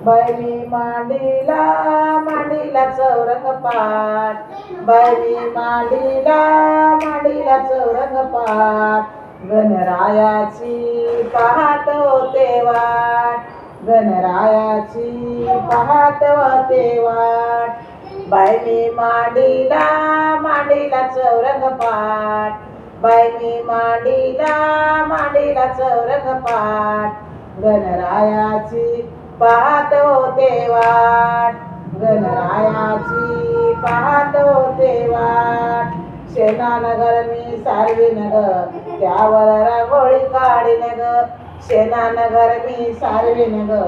बाई मी मांडीला मांडीला चौरंगपाट, बाई मी मांडीला मांडीला चौरंगपाट. गणरायाची पाहत होते वाट, गणरायाची पाहत होते वाट. बाई मी मांडीला मांडीला चौरंगपाट, बाई मी मांडीला मांडीला चौरंगपाट. गणरायाची पाहत होते वाट, गणरायाची पाहत होते वाट. शेणानगर मी सारवीन ग, त्यावर रांगोळी काढीन ग. शेणानगर मी सारवीन ग,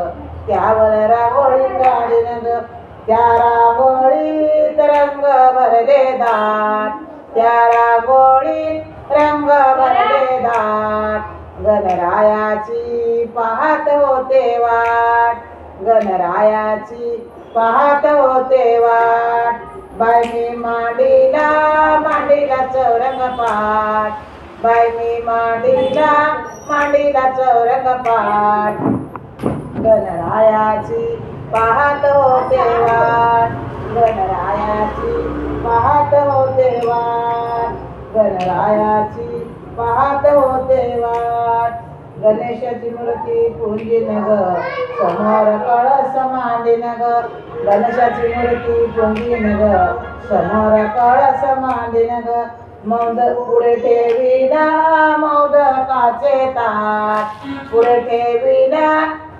त्यावर रांगोळी काढीन ग. त्या रांगोळीत रंग भरले दाट, त्या रांगोळीत रंग भरले दाट. गणरायाची पाहत होते वाट, गणरायाची पाहत होते वाट. बाई मी मांडीला मांडीला चौरंगपाट, बाई मी मांडीला मांडीला चौरंगपाट. गणरायाची पाहत होते वाट, गणरायाची पाहत होते वाट, गणरायाची पाहत होते वाट. गणेशाची मूर्ती पूजिन ग, समोर कळस मांडीन ग. गणेशाची मूर्ती पूजिन ग, समोर कळस मांडीन ग. मोदक पुढे ठेवीना मोदकाचे ताट, पुढे ठेवीना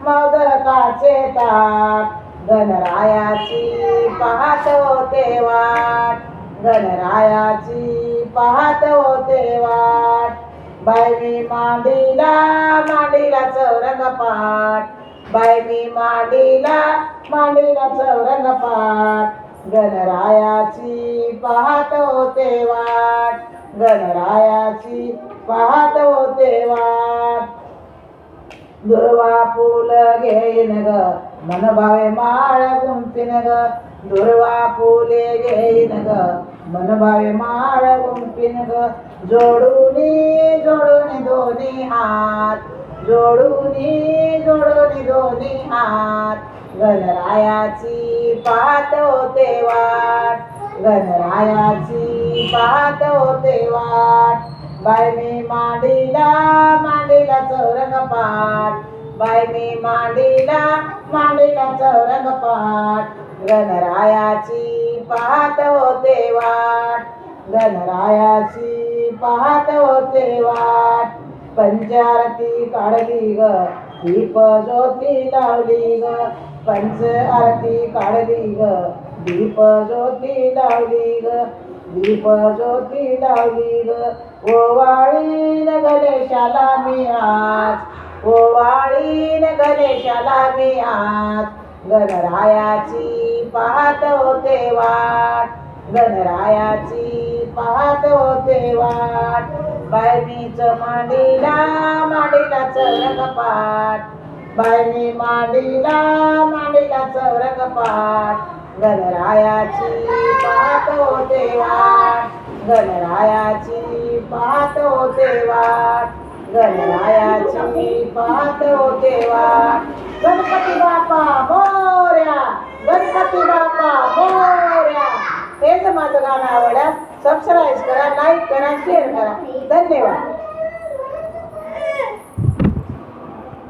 मोदकाचे ताट. गणरायाची पाहत होते वाट, गणरायाची पाहत होते वाट. बाई मी मांडीला मांडीला चौरंगपाट, बाई मी मांडीला मांडीला चौरंगपाट. गणरायाची पाहत होते वाट, गणरायाची पाहत होते वाट. दुर्वा फूल घेईन ग, मन भावे माळ गुंफीन ग. दुर्वा फुले घेईन ग, मन भावे माळ गुंफीन ग. जोडूनी जोडूनी दोन्ही हात, जोडूनी जोडूनी दोन्ही हात. गणरायाची पाहत होते वाट, गणरायाची पाहत होते वाट. बाई मी मांडीला मांडीला चौरंगपाट, बाई मी मांडीला मांडीला चौरंगपाट. गणरायाची पाहत होते वाट, गणरायाची पाहत होते वाट. पंचारती काढली ग, दीप ज्योती लावली ग. पंच आरती काढली ग, दीप ज्योती लावली ग. दीप ज्योती लावली ग. ओवाळीन गणेशाला मी आज, ओवाळीन गणेशाला मी आज. गणरायाची पाहत होते वाट, गणरायाची पाहत होते वाट. बाई मीच मांडीला मांडीला चौरंगपाट, बाई मी मांडीला मांडीला चौरंगपाट. गणरायाची पाहत होते वाट, गणरायाची पाहत होते वाट, गणरायाची पाहत होते वाट. गणपती बाप्पा मोरया, गणपती बाप्पा मोरया. हेच माझं गाणं आवडल्यास सबस्क्राईब करा, लाईक करा, शेअर करा. धन्यवाद.